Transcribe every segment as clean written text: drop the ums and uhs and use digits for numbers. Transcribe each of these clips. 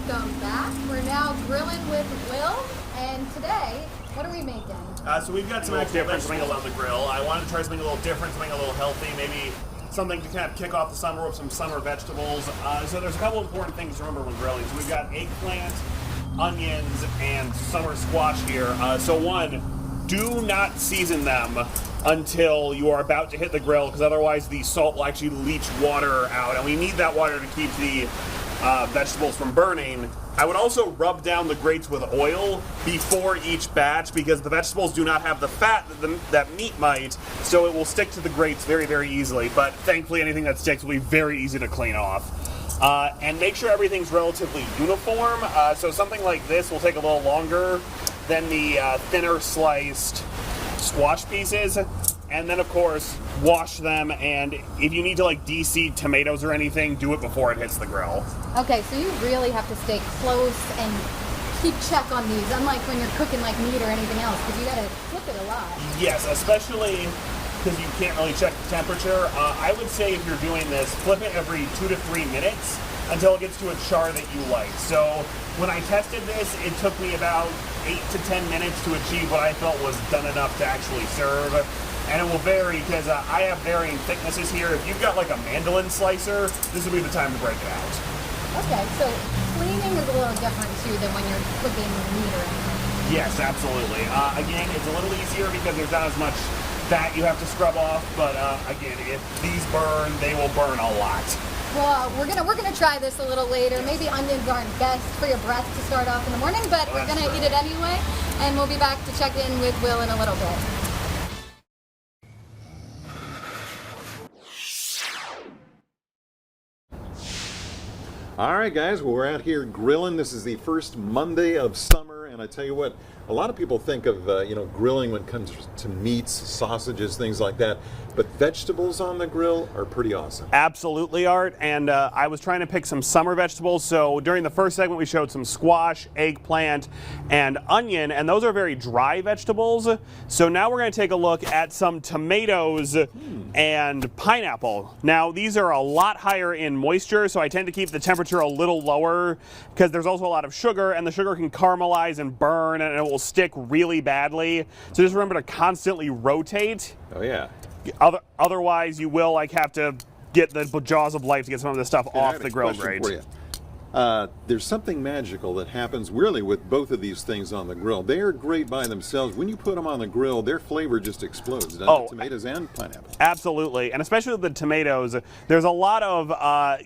welcome back. We're now grilling with Will, and today, what are we making? So we've got some actual vegetables on the grill. I wanted to try something a little different, something a little healthy, maybe something to kind of kick off the summer with some summer vegetables. So there's a couple important things to remember when grilling. So we've got eggplant, onions, and summer squash here. So one, do not season them until you are about to hit the grill, because otherwise the salt will actually leach water out, and we need that water to keep the vegetables from burning. I would also rub down the grates with oil before each batch, because the vegetables do not have the fat that meat might, so it will stick to the grates very, very easily. But thankfully, anything that sticks will be very easy to clean off. And make sure everything's relatively uniform. So something like this will take a little longer than the thinner sliced squash pieces. And then, of course, wash them, and if you need to, like, de-seed tomatoes or anything, do it before it hits the grill. Okay, so you really have to stay close and keep check on these, unlike when you're cooking, like, meat or anything else, because you got to flip it a lot. Yes, especially because you can't really check the temperature. I would say if you're doing this, flip it every 2 to 3 minutes until it gets to a char that you like. So when I tested this, it took me about 8 to 10 minutes to achieve what I felt was done enough to actually serve. And it will vary, because I have varying thicknesses here. If you've got like a mandolin slicer, this will be the time to break it out. Okay, so cleaning is a little different too than when you're cooking meat or anything. Yes, absolutely. Again, it's a little easier because there's not as much fat you have to scrub off. But again, if these burn, they will burn a lot. Well, we're gonna try this a little later. Maybe onions aren't best for your breath to start off in the morning, but we're gonna eat it anyway. And we'll be back to check in with Will in a little bit. All right, guys, well, we're out here grilling. This is the first Monday of summer, and I tell you what, a lot of people think of grilling when it comes to meats, sausages, things like that, but vegetables on the grill are pretty awesome. Absolutely, Art, and I was trying to pick some summer vegetables, so during the first segment we showed some squash, eggplant, and onion, and those are very dry vegetables. So now we're going to take a look at some tomatoes and pineapple. Now, these are a lot higher in moisture, so I tend to keep the temperature a little lower because there's also a lot of sugar, and the sugar can caramelize and burn, and it will stick really badly. So just remember to constantly rotate. Oh yeah. Otherwise, you will have to get the jaws of life to get some of this stuff off the grill grate. There's something magical that happens really with both of these things on the grill. They are great by themselves. When you put them on the grill, their flavor just explodes, doesn't it? Tomatoes and pineapple. Absolutely, and especially with the tomatoes, there's a lot of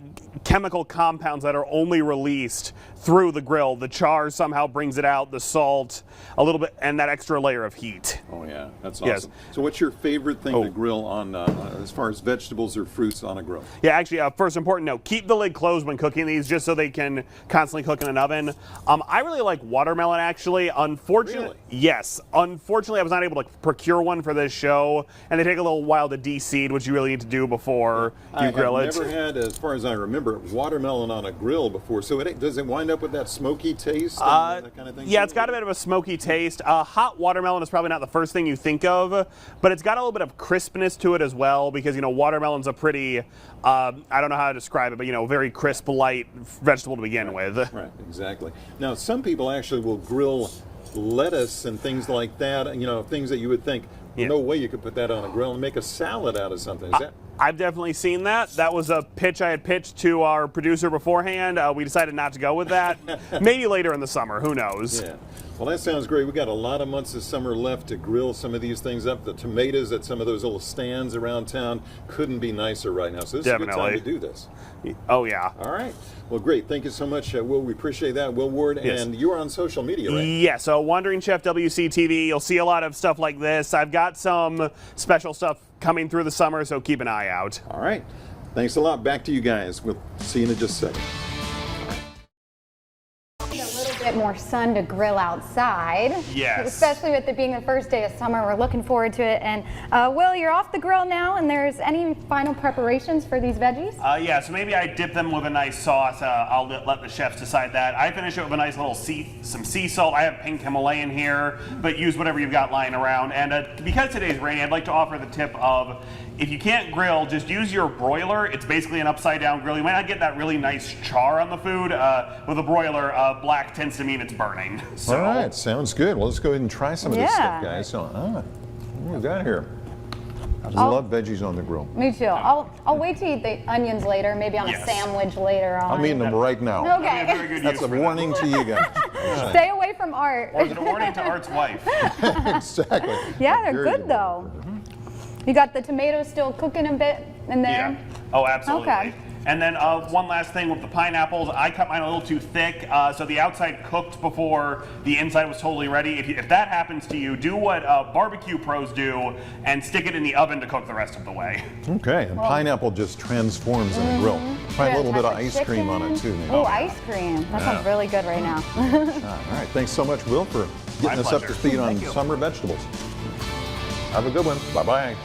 chemical compounds that are only released through the grill. The char somehow brings it out, the salt, a little bit, and that extra layer of heat. Oh yeah, that's awesome. Yes. So what's your favorite thing to grill on as far as vegetables or fruits on a grill? Yeah, actually, first important note, keep the lid closed when cooking these just so they can constantly cook in an oven. I really like watermelon, actually. Unfortunately, yes. Unfortunately, I was not able to procure one for this show, and they take a little while to de-seed, which you really need to do before you grill it. I've never had, as far as I remember, watermelon on a grill before. So does it wind up with that smoky taste and that kind of thing? Yeah, it's got a bit of a smoky taste. Hot watermelon is probably not the first thing you think of, but it's got a little bit of crispness to it as well, because watermelon's a pretty, I don't know how to describe it, but very crisp, light vegetable to begin with. Right, exactly. Now, some people actually will grill lettuce and things like that, things that you would think, no way you could put that on a grill and make a salad out of something. Is that? I've definitely seen that. That was a pitch I had pitched to our producer beforehand. We decided not to go with that. Maybe later in the summer, who knows? Yeah. Well, that sounds great. We've got a lot of months of summer left to grill some of these things up. The tomatoes at some of those little stands around town couldn't be nicer right now. So this is a good time to do this. Oh, yeah. All right. Well, great. Thank you so much, Will. We appreciate that. Will Ward, and you're on social media, right? Yeah, so Wandering Chef WCTV. You'll see a lot of stuff like this. I've got some special stuff coming through the summer, so keep an eye out. All right. Thanks a lot. Back to you guys. We'll see you in just a second. A little bit more sun to grill outside. Yes. Especially with it being the first day of summer, we're looking forward to it. And Will, you're off the grill now, and there's any final preparations for these veggies? Yeah, so maybe I dip them with a nice sauce. I'll let the chefs decide that. I finish it with a nice little some sea salt. I have pink Himalayan here, but use whatever you've got lying around. And because today's rainy, I'd like to offer the tip of, if you can't grill, just use your broiler. It's basically an upside down grill. You might not get that really nice char on the food. With a broiler, black tends to mean it's burning. So. All right, sounds good. Well, let's go ahead and try some of this stuff, guys. So, what we got here? I love veggies on the grill. Me too. I'll wait to eat the onions later, maybe on a sandwich later on. I'm eating them right now. Okay. That's a warning to you guys. Stay away from Art. Or is it a warning to Art's wife? Exactly. Yeah, they're good though. You got the tomatoes still cooking a bit in there? Yeah. Oh, absolutely. Okay. And then one last thing with the pineapples, I cut mine a little too thick, so the outside cooked before the inside was totally ready. If that happens to you, do what barbecue pros do and stick it in the oven to cook the rest of the way. Okay, and pineapple just transforms on the grill. Try a little bit of ice cream on it too. Oh, ice cream. That sounds really good right now. All right, thanks so much, Will, for getting us up to speed on summer vegetables. Have a good one. Bye-bye.